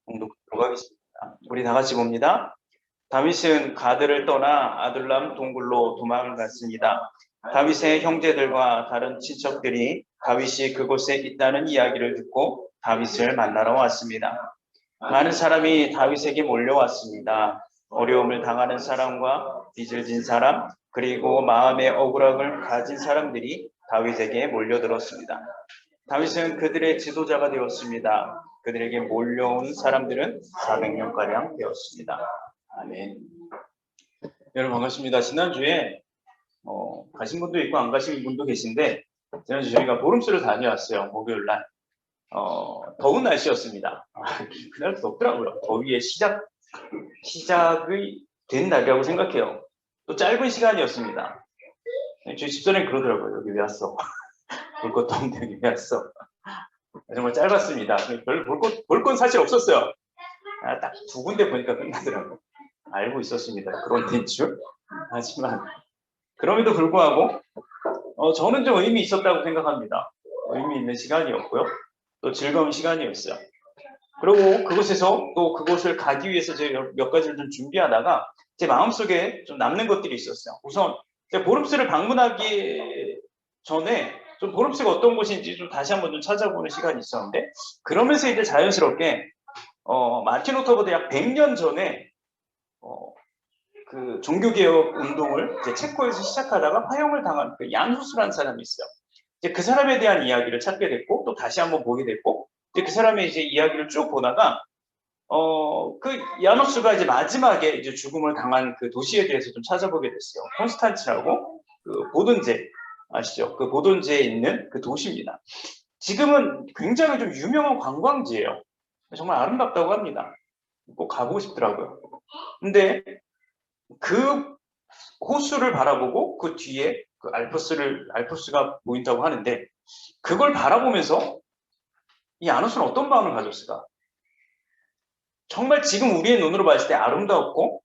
공독하도록 하겠습니다. 우리 다 같이 봅니다. 다윗은 가드를 떠나 아둘람 동굴로 도망을 갔습니다. 다윗의 형제들과 다른 친척들이 다윗이 그곳에 있다는 이야기를 듣고 다윗을 만나러 왔습니다. 많은 사람이 다윗에게 몰려왔습니다. 어려움을 당하는 사람과 빚을 진 사람, 그리고 마음의 억울함을 가진 사람들이 다윗에게 몰려들었습니다. 다윗은 그들의 지도자가 되었습니다. 그들에게 몰려온 사람들은 400명가량 되었습니다. 아멘. 여러분 반갑습니다. 지난주에 가신 분도 있고 안 가신 분도 계신데 지난주 저희가 보름수를 다녀왔어요. 목요일날. 더운 날씨였습니다. 그날 덥더라고요. 더위의 시작이 된 날이라고 생각해요. 또 짧은 시간이었습니다. 저희 집사람이 그러더라고요. 여기 왜 왔어? 볼 것도 없는데 여기 왜 왔어? 정말 짧았습니다. 별로 볼 건 사실 없었어요. 딱 2군데 보니까 끝나더라고요. 알고 있었습니다. 그런 데인 줄. 하지만 그럼에도 불구하고 저는 좀 의미 있었다고 생각합니다. 의미 있는 시간이었고요. 또 즐거운 시간이었어요. 그리고 그곳에서 또 그곳을 가기 위해서 제가 몇 가지를 좀 준비하다가 제 마음속에 좀 남는 것들이 있었어요. 우선 제가 보름스를 방문하기 전에 좀 보름스가 어떤 곳인지 좀 다시 한번 좀 찾아보는 시간이 있었는데 그러면서 이제 자연스럽게 마틴 루터보다 약 100년 전에 그 종교개혁 운동을 이제 체코에서 시작하다가 화형을 당한 그 얀 후스라는 사람이 있어요. 이제 그 사람에 대한 이야기를 찾게 됐고 또 다시 한번 보게 됐고 이제 그 사람의 이제 이야기를 쭉 보다가 그 얀 후스가 이제 마지막에 이제 죽음을 당한 그 도시에 대해서 좀 찾아보게 됐어요. 콘스탄츠라고 그 보든제 아시죠? 그 보든제에 있는 그 도시입니다. 지금은 굉장히 좀 유명한 관광지예요. 정말 아름답다고 합니다. 꼭 가보고 싶더라고요. 근데 그 호수를 바라보고 그 뒤에 그 알프스가 보인다고 하는데 그걸 바라보면서 이 아노스는 어떤 마음을 가졌을까? 정말 지금 우리의 눈으로 봤을 때 아름다웠고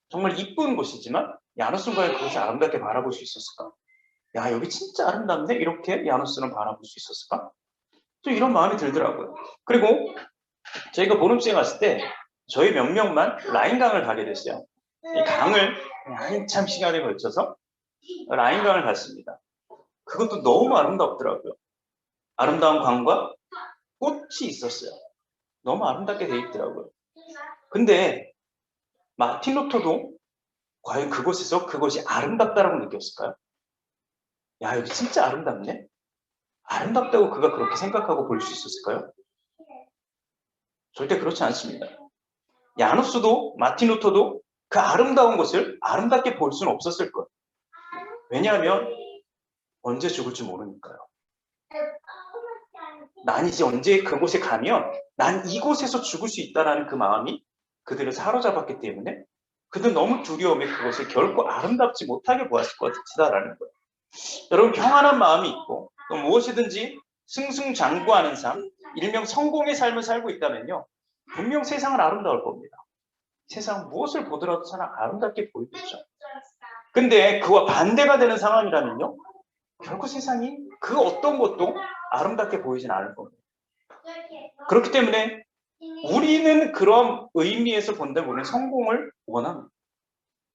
정말 이쁜 곳이지만 야누스는 과연 그것을 아름답게 바라볼 수 있었을까? 야, 여기 진짜 아름답네? 이렇게 야누스는 바라볼 수 있었을까? 또 이런 마음이 들더라고요. 그리고 저희가 보름시에 갔을 때 저희 몇 명만 라인강을 가게 됐어요. 이 강을 한참 시간에 걸쳐서 라인강을 갔습니다. 그것도 너무 아름답더라고요. 아름다운 강과 꽃이 있었어요. 너무 아름답게 돼 있더라고요. 근데 마틴 루터도 과연 그곳에서 그것이 아름답다라고 느꼈을까요? 야, 여기 진짜 아름답네? 아름답다고 그가 그렇게 생각하고 볼 수 있었을까요? 절대 그렇지 않습니다. 야누스도 마틴 루터도 그 아름다운 것을 아름답게 볼 수는 없었을 거예요. 왜냐하면 언제 죽을지 모르니까요. 난 이제 언제 그곳에 가면 난 이곳에서 죽을 수 있다는 그 마음이 그들을 사로잡았기 때문에 그들은 너무 두려움에 그것을 결코 아름답지 못하게 보았을 것이다라는 거예요. 여러분 평안한 마음이 있고 또 무엇이든지 승승장구하는 삶, 일명 성공의 삶을 살고 있다면요. 분명 세상은 아름다울 겁니다. 세상 무엇을 보더라도 사람 아름답게 보이겠죠. 근데 그와 반대가 되는 상황이라면요. 결코 세상이 그 어떤 것도 아름답게 보이진 않을 겁니다. 그렇기 때문에 우리는 그런 의미에서 본다면 우리는 성공을 원합니다.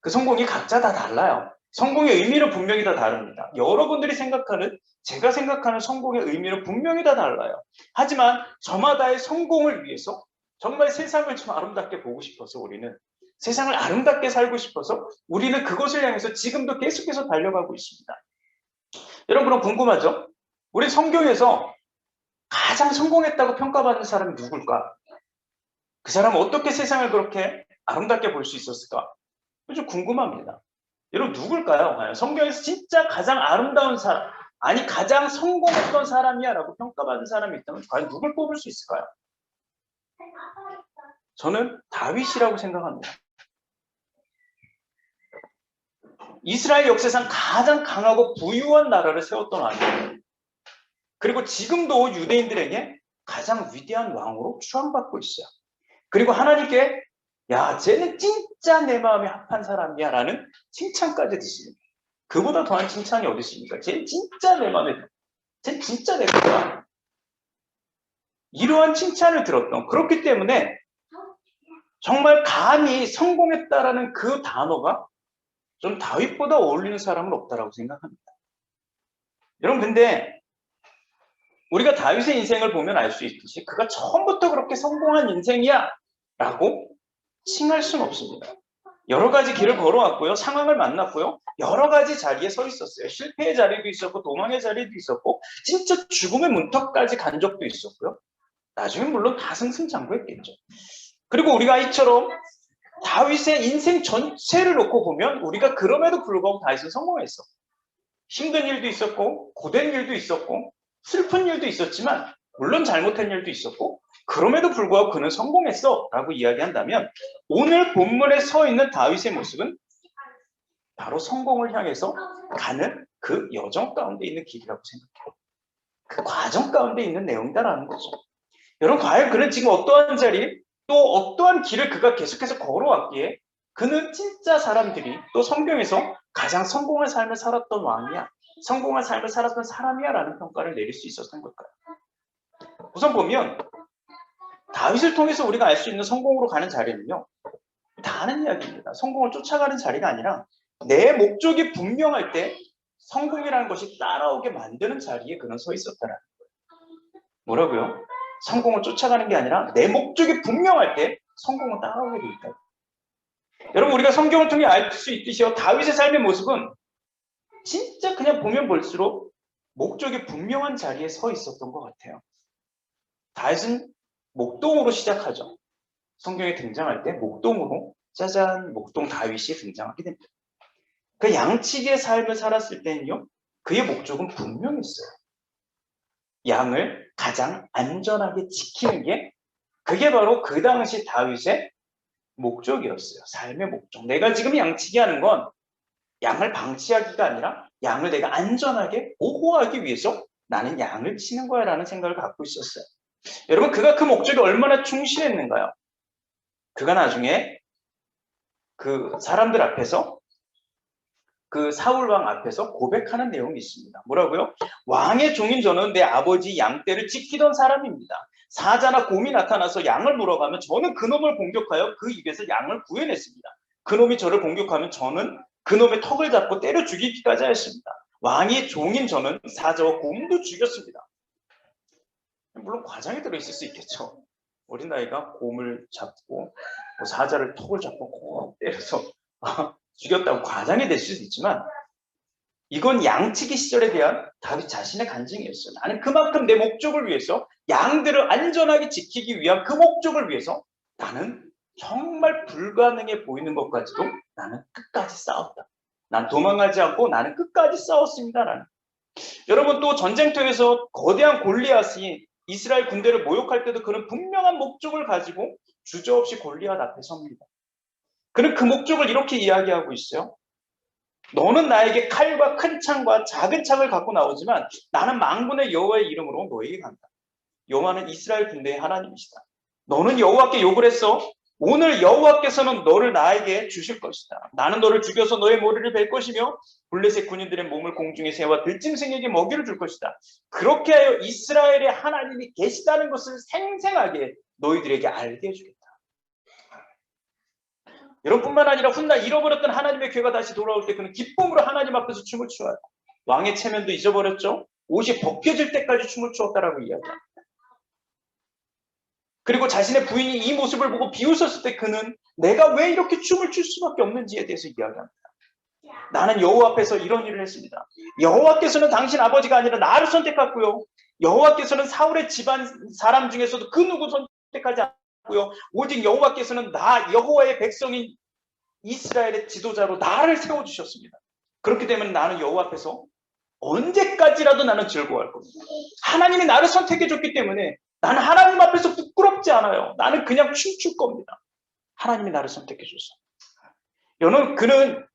그 성공이 각자 다 달라요. 성공의 의미는 분명히 다 다릅니다. 여러분들이 생각하는, 제가 생각하는 성공의 의미는 분명히 다 달라요. 하지만 저마다의 성공을 위해서 정말 세상을 좀 아름답게 보고 싶어서 우리는 세상을 아름답게 살고 싶어서 우리는 그것을 향해서 지금도 계속해서 달려가고 있습니다. 여러분 그럼 궁금하죠? 우리 성경에서 가장 성공했다고 평가받는 사람이 누굴까? 그 사람은 어떻게 세상을 그렇게 아름답게 볼 수 있었을까? 좀 궁금합니다. 여러분 누굴까요? 성경에서 진짜 가장 아름다운 사람, 아니 가장 성공했던 사람이야 라고 평가받는 사람이 있다면 과연 누굴 뽑을 수 있을까요? 저는 다윗이라고 생각합니다. 이스라엘 역사상 가장 강하고 부유한 나라를 세웠던 왕이에요. 그리고 지금도 유대인들에게 가장 위대한 왕으로 추앙받고 있어요. 그리고 하나님께 야, 쟤는 진짜 내 마음에 합한 사람이야 라는 칭찬까지 드십니다. 그보다 더한 칭찬이 어디 있습니까? 쟤는 진짜 내 마음에 들어. 쟤는 진짜 내 거야. 이러한 칭찬을 들었던, 그렇기 때문에 정말 감히 성공했다라는 그 단어가 좀 다윗보다 어울리는 사람은 없다라고 생각합니다. 여러분, 근데 우리가 다윗의 인생을 보면 알 수 있듯이 그가 처음부터 그렇게 성공한 인생이야 라고 칭할 수는 없습니다. 여러 가지 길을 걸어왔고요. 상황을 만났고요. 여러 가지 자리에 서 있었어요. 실패의 자리도 있었고 도망의 자리도 있었고 진짜 죽음의 문턱까지 간 적도 있었고요. 나중에 물론 다 승승장구했겠죠. 그리고 우리가 이처럼 다윗의 인생 전체를 놓고 보면 우리가 그럼에도 불구하고 다윗은 성공했어. 힘든 일도 있었고 고된 일도 있었고 슬픈 일도 있었지만 물론 잘못한 일도 있었고 그럼에도 불구하고 그는 성공했어 라고 이야기한다면 오늘 본문에 서 있는 다윗의 모습은 바로 성공을 향해서 가는 그 여정 가운데 있는 길이라고 생각해요. 그 과정 가운데 있는 내용이다라는 거죠. 여러분, 과연 그는 지금 어떠한 자리 또 어떠한 길을 그가 계속해서 걸어왔기에 그는 진짜 사람들이 또 성경에서 가장 성공한 삶을 살았던 왕이야, 성공한 삶을 살았던 사람이야 라는 평가를 내릴 수 있었던 걸까요? 우선 보면 다윗을 통해서 우리가 알 수 있는 성공으로 가는 자리는요, 다 아는 이야기입니다. 성공을 쫓아가는 자리가 아니라 내 목적이 분명할 때 성공이라는 것이 따라오게 만드는 자리에 그는 서 있었다라는 거예요. 뭐라고요? 성공을 쫓아가는 게 아니라 내 목적이 분명할 때 성공은 따라오게 돼 있다. 여러분, 우리가 성경을 통해 알 수 있듯이요, 다윗의 삶의 모습은 진짜 그냥 보면 볼수록 목적이 분명한 자리에 서 있었던 것 같아요. 다윗은 목동으로 시작하죠. 성경에 등장할 때 목동으로 짜잔 목동 다윗이 등장하게 됩니다. 그 양치기의 삶을 살았을 때는요, 그의 목적은 분명했어요. 양을 가장 안전하게 지키는 게 그게 바로 그 당시 다윗의 목적이었어요. 삶의 목적. 내가 지금 양치기 하는 건 양을 방치하기가 아니라 양을 내가 안전하게 보호하기 위해서 나는 양을 치는 거야 라는 생각을 갖고 있었어요. 여러분, 그가 그 목적에 얼마나 충실했는가요? 그가 나중에 그 사람들 앞에서 그 사울왕 앞에서 고백하는 내용이 있습니다. 뭐라고요? 왕의 종인 저는 내 아버지 양떼를 지키던 사람입니다. 사자나 곰이 나타나서 양을 물어가면 저는 그놈을 공격하여 그 입에서 양을 구해냈습니다. 그놈이 저를 공격하면 저는 그놈의 턱을 잡고 때려 죽이기까지 하였습니다. 왕의 종인 저는 사자와 곰도 죽였습니다. 물론 과장이 들어있을 수 있겠죠. 어린 나이가 곰을 잡고 사자를 턱을 잡고 꼭 때려서 죽였다고 과장이 될 수도 있지만 이건 양치기 시절에 대한 다윗 자신의 간증이었어요. 나는 그만큼 내 목적을 위해서 양들을 안전하게 지키기 위한 그 목적을 위해서 나는 정말 불가능해 보이는 것까지도 나는 끝까지 싸웠다. 난 도망가지 않고 나는 끝까지 싸웠습니다. 라는. 여러분, 또 전쟁터에서 거대한 골리앗이 이스라엘 군대를 모욕할 때도 그는 분명한 목적을 가지고 주저없이 골리앗 앞에 섭니다. 그는 그 목적을 이렇게 이야기하고 있어요. 너는 나에게 칼과 큰 창과 작은 창을 갖고 나오지만 나는 만군의 여호와의 이름으로 너에게 간다. 여호와는 이스라엘 군대의 하나님이시다. 너는 여호와께 욕을 했어. 오늘 여호와께서는 너를 나에게 주실 것이다. 나는 너를 죽여서 너의 머리를 벨 것이며 블레셋 군인들의 몸을 공중에 새와 들짐승에게 먹이를 줄 것이다. 그렇게 하여 이스라엘의 하나님이 계시다는 것을 생생하게 너희들에게 알게 해주겠다. 여러분뿐만 아니라 훗날 잃어버렸던 하나님의 괴가 다시 돌아올 때 그는 기쁨으로 하나님 앞에서 춤을 추어요. 왕의 체면도 잊어버렸죠. 옷이 벗겨질 때까지 춤을 추었다라고 이야기합니다. 그리고 자신의 부인이 이 모습을 보고 비웃었을 때 그는 내가 왜 이렇게 춤을 출 수밖에 없는지에 대해서 이야기합니다. 나는 여호와 앞에서 이런 일을 했습니다. 여호와께서는 당신 아버지가 아니라 나를 선택했고요. 여호와께서는 사울의 집안 사람 중에서도 그 누구 선택하지 않고요. 오직 여호와께서는 나 여호와의 백성인 이스라엘의 지도자로 나를 세워주셨습니다. 그렇기 때문에 나는 여호와 앞에서 언제까지라도 나는 즐거워할 겁니다. 하나님이 나를 선택해줬기 때문에 나는 하나님 앞에서 부끄럽지 않아요. 나는 그냥 춤출 겁니다. 하나님이 나를 선택해줬어. 여러분, 그는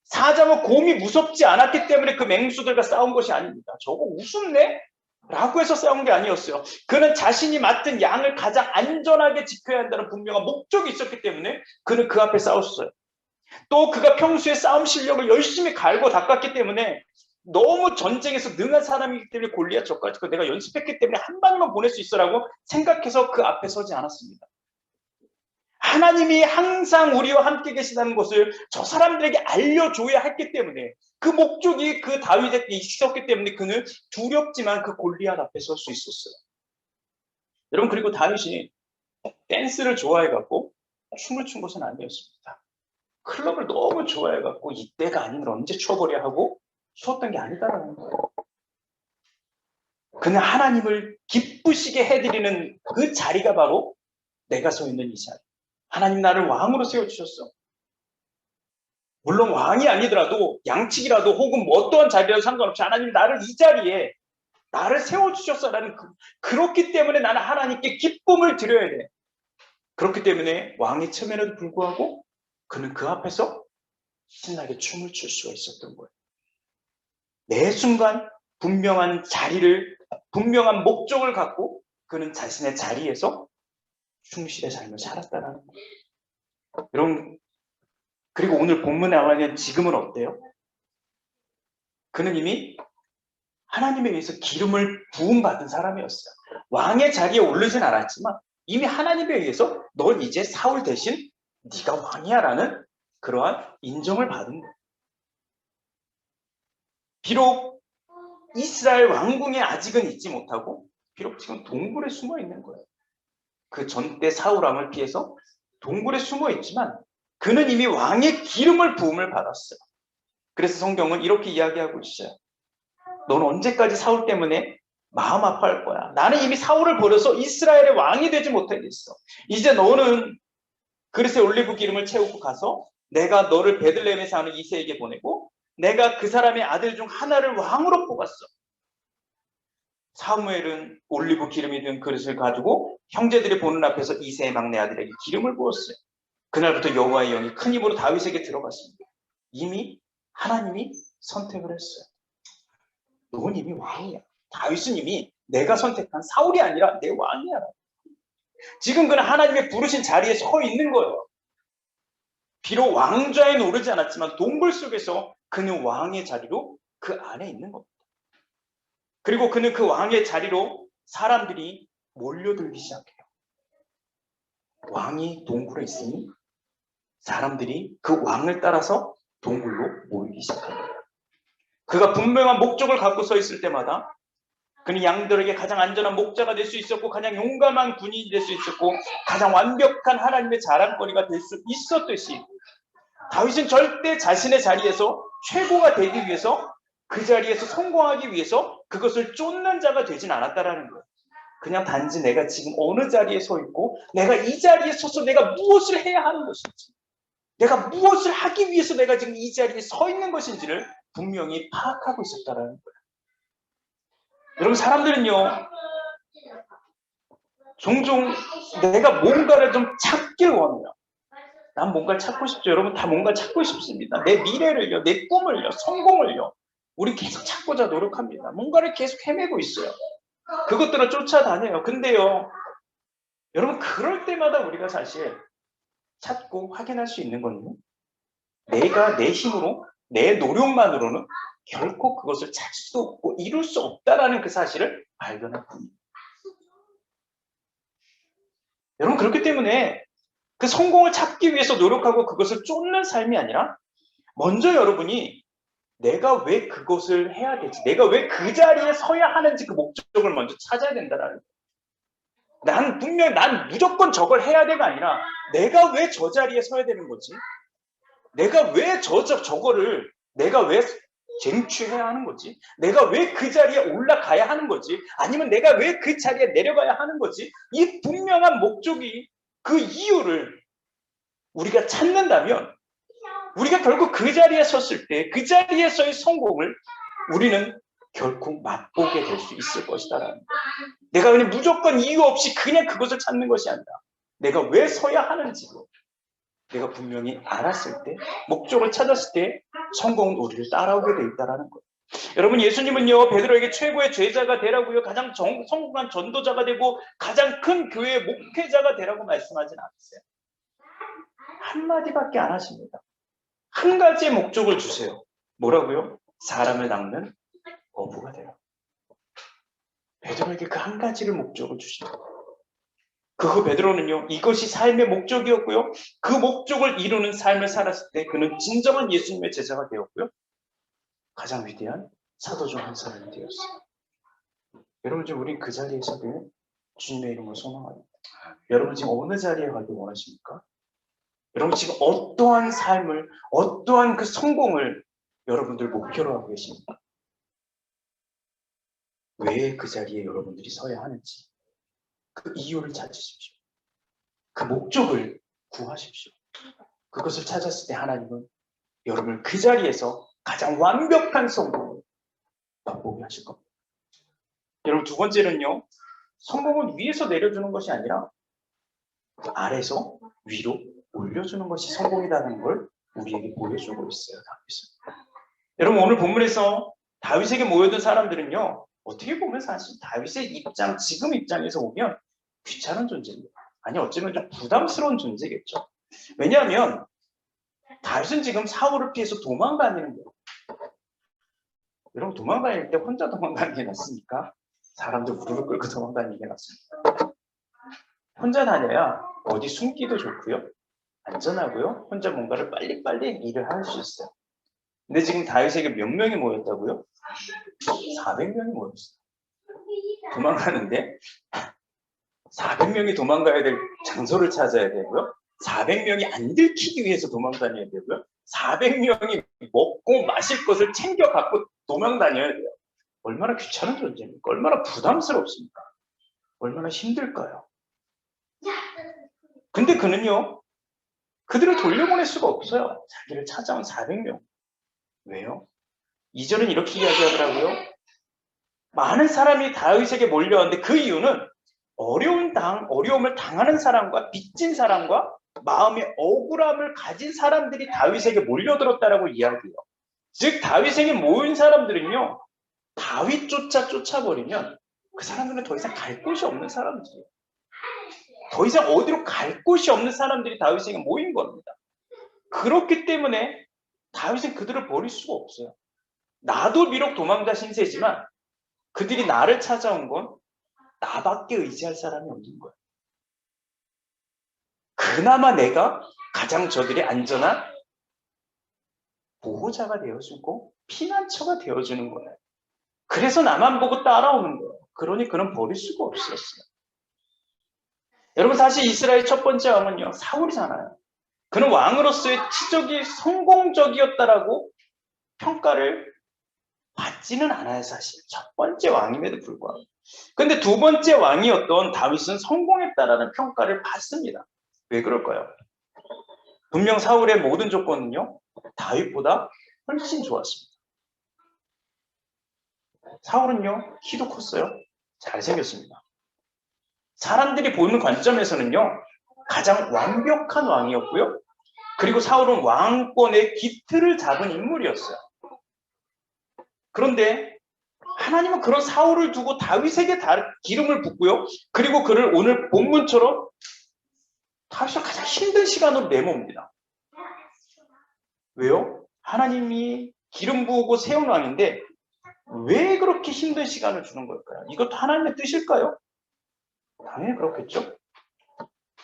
사자와 곰이 무섭지 않았기 때문에 그 맹수들과 싸운 것이 아닙니다. 저거 우습네? 라고 해서 싸운 게 아니었어요. 그는 자신이 맡은 양을 가장 안전하게 지켜야 한다는 분명한 목적이 있었기 때문에 그는 그 앞에 싸웠어요. 또 그가 평소에 싸움 실력을 열심히 갈고 닦았기 때문에 너무 전쟁에서 능한 사람이기 때문에 골리앗 저까지 내가 연습했기 때문에 한 방만 보낼 수 있어라고 생각해서 그 앞에 서지 않았습니다. 하나님이 항상 우리와 함께 계시다는 것을 저 사람들에게 알려줘야 했기 때문에, 그 목적이 그 다윗에게 있었기 때문에 그는 두렵지만 그 골리앗 앞에 설 수 있었어요. 여러분, 그리고 다윗이 댄스를 좋아해갖고 춤을 춘 것은 아니었습니다. 클럽을 너무 좋아해갖고 이때가 아니면 언제 추어버려 하고 추었던 게 아니다라는 거예요. 그는 하나님을 기쁘시게 해드리는 그 자리가 바로 내가 서 있는 이 자리. 하나님 나를 왕으로 세워주셨어. 물론 왕이 아니더라도 양측이라도 혹은 뭐 어떠한 자리라도 상관없이 하나님이 나를 이 자리에 나를 세워주셨어라는 그렇기 때문에 나는 하나님께 기쁨을 드려야 돼. 그렇기 때문에 왕이 첨에도 불구하고 그는 그 앞에서 신나게 춤을 출 수가 있었던 거예요. 매 순간 분명한 자리를, 분명한 목적을 갖고 그는 자신의 자리에서 충실의 삶을 살았다는 거예요. 여러분, 그리고 오늘 본문에 나와 있는 지금은 어때요? 그는 이미 하나님에 의해서 기름을 부음받은 사람이었어요. 왕의 자리에 오르진 않았지만 이미 하나님에 의해서 넌 이제 사울 대신 네가 왕이야 라는 그러한 인정을 받은 거예요. 비록 이스라엘 왕궁에 아직은 있지 못하고 비록 지금 동굴에 숨어 있는 거예요. 그 전때 사울왕을 피해서 동굴에 숨어 있지만 그는 이미 왕의 기름을 부음을 받았어요. 그래서 성경은 이렇게 이야기하고 있어요. 넌 언제까지 사울 때문에 마음 아파할 거야. 나는 이미 사울을 버려서 이스라엘의 왕이 되지 못하겠어. 이제 너는 그릇에 올리브 기름을 채우고 가서 내가 너를 베들레헴에 사는 이새에게 보내고 내가 그 사람의 아들 중 하나를 왕으로 뽑았어. 사무엘은 올리브 기름이 든 그릇을 가지고 형제들이 보는 앞에서 이새의 막내 아들에게 기름을 부었어요. 그날부터 여호와의 영이 큰 힘으로 다윗에게 들어갔습니다. 이미 하나님이 선택을 했어요. 넌 이미 왕이야. 다윗은 이미 내가 선택한 사울이 아니라 내 왕이야. 지금 그는 하나님의 부르신 자리에 서 있는 거예요. 비록 왕좌에는 오르지 않았지만 동굴 속에서 그는 왕의 자리로 그 안에 있는 겁니다. 그리고 그는 그 왕의 자리로 사람들이 몰려들기 시작해요. 왕이 동굴에 있으니 사람들이 그 왕을 따라서 동굴로 모이기 시작합니다. 그가 분명한 목적을 갖고 서 있을 때마다 그는 양들에게 가장 안전한 목자가 될 수 있었고 가장 용감한 군인이 될 수 있었고 가장 완벽한 하나님의 자랑거리가 될 수 있었듯이 다윗은 절대 자신의 자리에서 최고가 되기 위해서 그 자리에서 성공하기 위해서 그것을 쫓는 자가 되진 않았다라는 거예요. 그냥 단지 내가 지금 어느 자리에 서 있고 내가 이 자리에 서서 내가 무엇을 해야 하는 것인지 내가 무엇을 하기 위해서 내가 지금 이 자리에 서 있는 것인지를 분명히 파악하고 있었다라는 거예요. 여러분, 사람들은요 종종 내가 뭔가를 좀 찾길 원해요. 난 뭔가를 찾고 싶죠. 여러분 다 뭔가 찾고 싶습니다. 내 미래를요, 내 꿈을요, 성공을요. 우리 계속 찾고자 노력합니다. 뭔가를 계속 헤매고 있어요. 그것들을 쫓아다녀요. 근데요, 여러분 그럴 때마다 우리가 사실 찾고 확인할 수 있는 건요. 내가 내 힘으로, 내 노력만으로는 결코 그것을 찾을 수 없고 이룰 수 없다라는 그 사실을 발견할 뿐입니다. 여러분 그렇기 때문에 그 성공을 찾기 위해서 노력하고 그것을 쫓는 삶이 아니라 먼저 여러분이 내가 왜 그것을 해야 되지? 내가 왜 그 자리에 서야 하는지 그 목적을 먼저 찾아야 된다는 거예요. 난 무조건 저걸 해야 돼가 아니라 내가 왜 저 자리에 서야 되는 거지? 내가 왜 저거를 내가 왜 쟁취해야 하는 거지? 내가 왜 그 자리에 올라가야 하는 거지? 아니면 내가 왜 그 자리에 내려가야 하는 거지? 이 분명한 목적이 그 이유를 우리가 찾는다면 우리가 결국 그 자리에 섰을 때 그 자리에서의 성공을 우리는 결국 맛보게 될 수 있을 것이다라는 거예요. 내가 그냥 무조건 이유 없이 그냥 그것을 찾는 것이 아니라 내가 왜 서야 하는지도 내가 분명히 알았을 때 목적을 찾았을 때 성공은 우리를 따라오게 돼 있다는 거예요. 여러분 예수님은요 베드로에게 최고의 제자가 되라고요 가장 성공한 전도자가 되고 가장 큰 교회의 목회자가 되라고 말씀하진 않으세요. 한마디밖에 안 하십니다. 한 가지의 목적을 주세요. 뭐라고요? 사람을 낚는 어부가 되라. 베드로에게 그 한 가지를 목적을 주십니다. 그 후 베드로는요, 이것이 삶의 목적이었고요. 그 목적을 이루는 삶을 살았을 때 그는 진정한 예수님의 제자가 되었고요. 가장 위대한 사도 중 한 사람이 되었어요. 여러분, 지금 우리 그 자리에 서길 주님의 이름으로 소망합니다. 여러분 지금 어느 자리에 가길 원하십니까? 여러분 지금 어떠한 삶을, 어떠한 그 성공을 여러분들 목표로 하고 계십니까? 왜 그 자리에 여러분들이 서야 하는지 그 이유를 찾으십시오. 그 목적을 구하십시오. 그것을 찾았을 때 하나님은 여러분을 그 자리에서 가장 완벽한 성공을 맛보게 하실 겁니다. 여러분 두 번째는요, 성공은 위에서 내려주는 것이 아니라 아래에서 위로 올려주는 것이 성공이라는 걸 우리에게 보여주고 있어요. 다윗은. 여러분 오늘 본문에서 다윗에게 모여든 사람들은요, 어떻게 보면 사실 다윗의 입장, 지금 입장에서 보면 귀찮은 존재입니다. 아니 어쩌면 좀 부담스러운 존재겠죠. 왜냐하면 다윗은 지금 사울을 피해서 도망다니는 거예요. 여러분 도망다닐 때 혼자 도망다니게 낫습니까? 사람들 무릎을 꿇고 도망다니게 낫습니까? 혼자 다녀야 어디 숨기도 좋고요. 안전하고요. 혼자 뭔가를 빨리빨리 일을 할 수 있어요. 근데 지금 다윗에게 몇 명이 모였다고요? 400명이 모였어요. 도망가는데 400명이 도망가야 될 장소를 찾아야 되고요. 400명이 안 들키기 위해서 도망다녀야 되고요. 400명이 먹고 마실 것을 챙겨 갖고 도망다녀야 돼요. 얼마나 귀찮은 존재입니까? 얼마나 부담스럽습니까? 얼마나 힘들까요? 근데 그는요, 그들을 돌려보낼 수가 없어요. 자기를 찾아온 400명. 왜요? 2절은 이렇게 이야기하더라고요. 많은 사람이 다윗에게 몰려왔는데 그 이유는 어려움을 당하는 사람과 빚진 사람과 마음의 억울함을 가진 사람들이 다윗에게 몰려들었다라고 이야기해요. 즉 다윗에게 모인 사람들은요, 다윗조차 쫓아버리면 그 사람들은 더 이상 갈 곳이 없는 사람들이에요. 더 이상 어디로 갈 곳이 없는 사람들이 다윗에게 모인 겁니다. 그렇기 때문에 다윗은 그들을 버릴 수가 없어요. 나도 비록 도망자 신세지만 그들이 나를 찾아온 건 나밖에 의지할 사람이 없는 거예요. 그나마 내가 가장 저들이 안전한 보호자가 되어주고 피난처가 되어주는 거예요. 그래서 나만 보고 따라오는 거예요. 그러니 그는 버릴 수가 없었어요. 여러분 사실 이스라엘 첫 번째 왕은요, 사울이잖아요. 그는 왕으로서의 치적이 성공적이었다라고 평가를 받지는 않아요. 사실 첫 번째 왕임에도 불구하고. 근데 두 번째 왕이었던 다윗은 성공했다라는 평가를 받습니다. 왜 그럴까요? 분명 사울의 모든 조건은요, 다윗보다 훨씬 좋았습니다. 사울은요, 키도 컸어요. 잘생겼습니다. 사람들이 보는 관점에서는요, 가장 완벽한 왕이었고요. 그리고 사울은 왕권의 기틀을 잡은 인물이었어요. 그런데 하나님은 그런 사울을 두고 다윗에게 기름을 붓고요. 그리고 그를 오늘 본문처럼 다윗이 가장 힘든 시간으로 내모읍니다. 왜요? 하나님이 기름 부으고 세운 왕인데 왜 그렇게 힘든 시간을 주는 걸까요? 이것도 하나님의 뜻일까요? 당연히 그렇겠죠.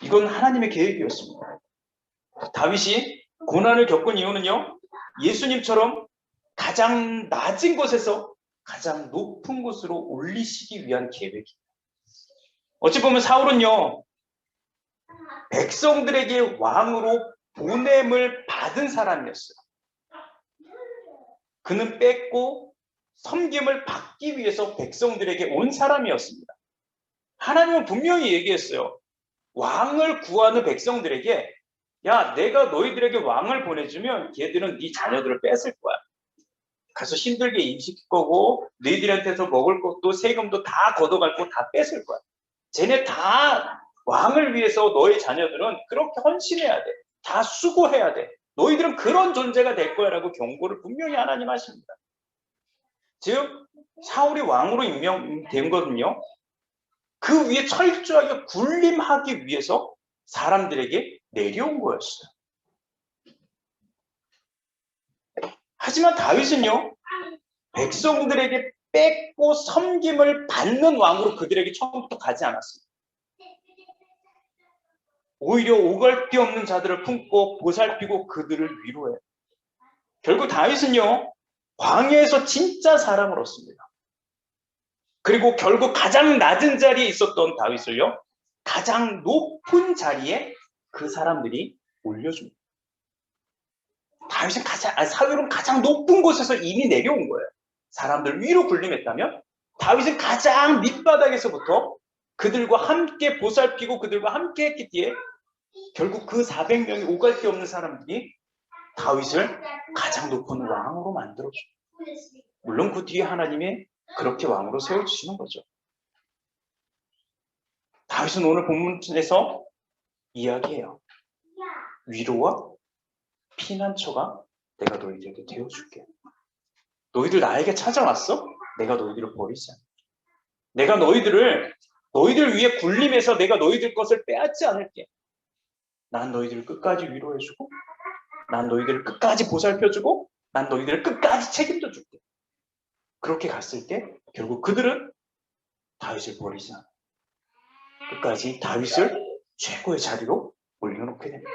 이건 하나님의 계획이었습니다. 다윗이 고난을 겪은 이유는요, 예수님처럼 가장 낮은 곳에서 가장 높은 곳으로 올리시기 위한 계획입니다. 어찌 보면 사울은요, 백성들에게 왕으로 보냄을 받은 사람이었어요. 그는 뺏고 섬김을 받기 위해서 백성들에게 온 사람이었습니다. 하나님은 분명히 얘기했어요. 왕을 구하는 백성들에게, 야, 내가 너희들에게 왕을 보내주면 걔들은 네 자녀들을 뺏을 거야. 가서 힘들게 임시킬 거고 너희들한테서 먹을 것도 세금도 다 걷어갈 거 다 뺏을 거야. 쟤네 다 왕을 위해서 너희 자녀들은 그렇게 헌신해야 돼. 다 수고해야 돼. 너희들은 그런 존재가 될 거야 라고 경고를 분명히 하나님 하십니다. 즉 사울이 왕으로 임명된 거는요, 그 위에 철저하게 군림하기 위해서 사람들에게 내려온 거였어요. 하지만 다윗은요, 백성들에게 뺏고 섬김을 받는 왕으로 그들에게 처음부터 가지 않았습니다. 오히려 오갈 데 없는 자들을 품고 보살피고 그들을 위로해. 결국 다윗은요, 광야에서 진짜 사랑을 얻습니다. 그리고 결국 가장 낮은 자리에 있었던 다윗을요, 가장 높은 자리에 그 사람들이 올려줍니다. 다윗은 사울은 가장 높은 곳에서 이미 내려온 거예요. 사람들 위로 군림했다면 다윗은 가장 밑바닥에서부터 그들과 함께 보살피고 그들과 함께 했기 때문에 결국 그 400명이 오갈 데 없는 사람들이 다윗을 가장 높은 왕으로 만들어줘요. 물론 그 뒤에 하나님이 그렇게 왕으로 세워주시는 거죠. 다윗은 오늘 본문에서 이야기해요. 위로와 피난처가 내가 너희들에게 되어줄게. 너희들 나에게 찾아왔어? 내가 너희들을 버리지 않아. 내가 너희들 위해 군림해서 내가 너희들 것을 빼앗지 않을게. 난 너희들을 끝까지 위로해주고 난 너희들을 끝까지 보살펴주고 난 너희들을 끝까지 책임져 줄게. 그렇게 갔을 때 결국 그들은 다윗을 버리지 않아. 끝까지 다윗을 최고의 자리로 올려놓게 됩니다.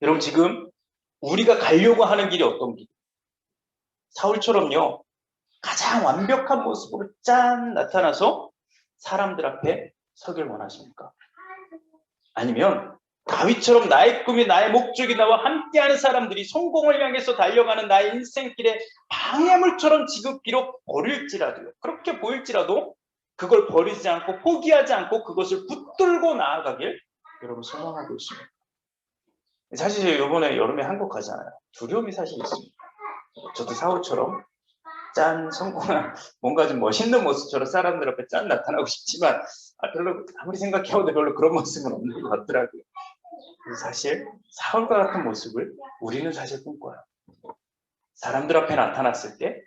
여러분 지금 우리가 가려고 하는 길이 어떤 길? 사울처럼요. 가장 완벽한 모습으로 짠 나타나서 사람들 앞에 서길 원하십니까? 아니면 다윗처럼 나의 꿈이 나의 목적이 나와 함께하는 사람들이 성공을 향해서 달려가는 나의 인생길에 방해물처럼 지금 비록 버릴지라도요. 그렇게 보일지라도 그걸 버리지 않고 포기하지 않고 그것을 붙들고 나아가길 여러분 소망하고 있습니다. 사실 이번에 여름에 한국 가잖아요. 두려움이 사실 있습니다. 저도 사울처럼 짠 성공한 뭔가 좀 멋있는 모습처럼 사람들 앞에 짠 나타나고 싶지만 별로 아무리 생각해봐도 별로 그런 모습은 없는 것 같더라고요. 사실 사울과 같은 모습을 우리는 사실 꿈꿔요. 사람들 앞에 나타났을 때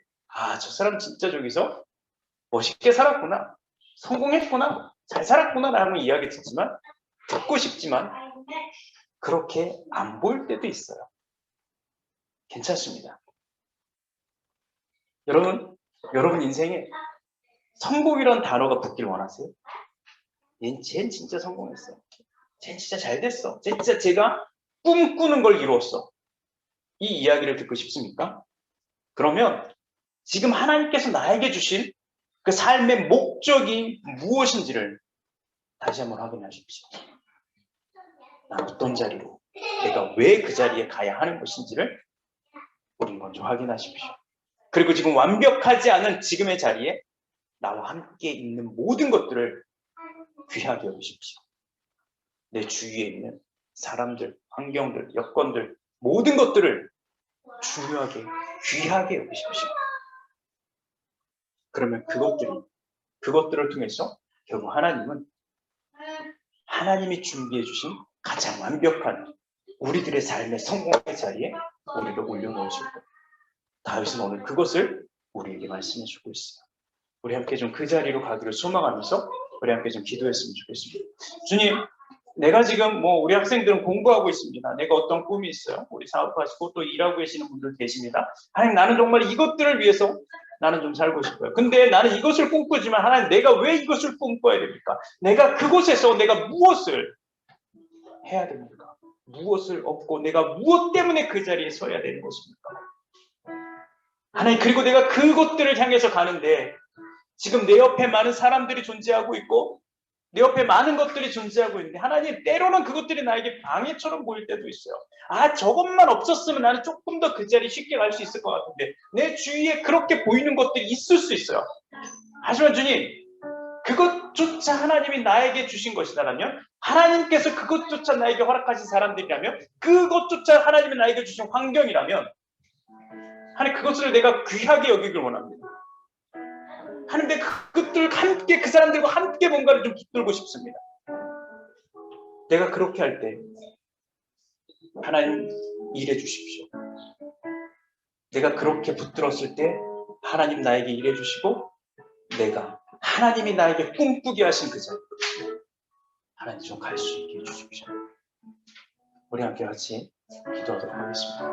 저 사람 진짜 저기서 멋있게 살았구나, 성공했구나, 잘 살았구나 라는 이야기 듣고 싶지만 그렇게 안 보일 때도 있어요. 괜찮습니다. 여러분 인생에 성공이란 단어가 붙길 원하세요? 쟨 진짜 성공했어. 쟨 진짜 잘 됐어. 쟨 진짜 제가 꿈꾸는 걸 이루었어. 이 이야기를 듣고 싶습니까? 그러면 지금 하나님께서 나에게 주신 그 삶의 목적이 무엇인지를 다시 한번 확인하십시오. 난 어떤 자리로, 내가 왜 그 자리에 가야 하는 것인지를 우리 먼저 확인하십시오. 그리고 지금 완벽하지 않은 지금의 자리에 나와 함께 있는 모든 것들을 귀하게 여기십시오. 내 주위에 있는 사람들, 환경들, 여건들, 모든 것들을 중요하게, 귀하게 여기십시오. 그러면 그것들을 통해서 결국 하나님은 하나님이 준비해 주신 가장 완벽한 우리들의 삶의 성공의 자리에 우리를 올려놓으실 거예요. 다윗은 오늘 그것을 우리에게 말씀해 주고 있어요. 우리 함께 좀 그 자리로 가기를 소망하면서 우리 함께 좀 기도했으면 좋겠습니다. 주님, 내가 지금 우리 학생들은 공부하고 있습니다. 내가 어떤 꿈이 있어요. 우리 사업하시고 또 일하고 계시는 분들 계십니다. 하나님, 나는 정말 이것들을 위해서 나는 좀 살고 싶어요. 근데 나는 이것을 꿈꾸지만 하나님, 내가 왜 이것을 꿈꿔야 됩니까? 내가 그곳에서 내가 무엇을 해야 됩니까? 무엇을 얻고 내가 무엇 때문에 그 자리에 서야 되는 것입니까? 하나님, 그리고 내가 그것들을 향해서 가는데 지금 내 옆에 많은 사람들이 존재하고 있고 내 옆에 많은 것들이 존재하고 있는데 하나님, 때로는 그것들이 나에게 방해처럼 보일 때도 있어요. 저것만 없었으면 나는 조금 더 그 자리에 쉽게 갈 수 있을 것 같은데 내 주위에 그렇게 보이는 것들이 있을 수 있어요. 하지만 주님, 그것조차 하나님이 나에게 주신 것이다라면, 하나님께서 그것조차 나에게 허락하신 사람들이라면, 그것조차 하나님이 나에게 주신 환경이라면 하나님, 그것을 내가 귀하게 여기길 원합니다. 하나님, 그것들 함께, 그 사람들과 함께 뭔가를 좀 붙들고 싶습니다. 내가 그렇게 할 때 하나님 일해 주십시오. 내가 그렇게 붙들었을 때 하나님 나에게 일해 주시고 내가 하나님이 나에게 꿈꾸게 하신 그 자리 하나님 좀 갈 수 있게 해주십시오. 우리 함께 같이 기도하도록 하겠습니다.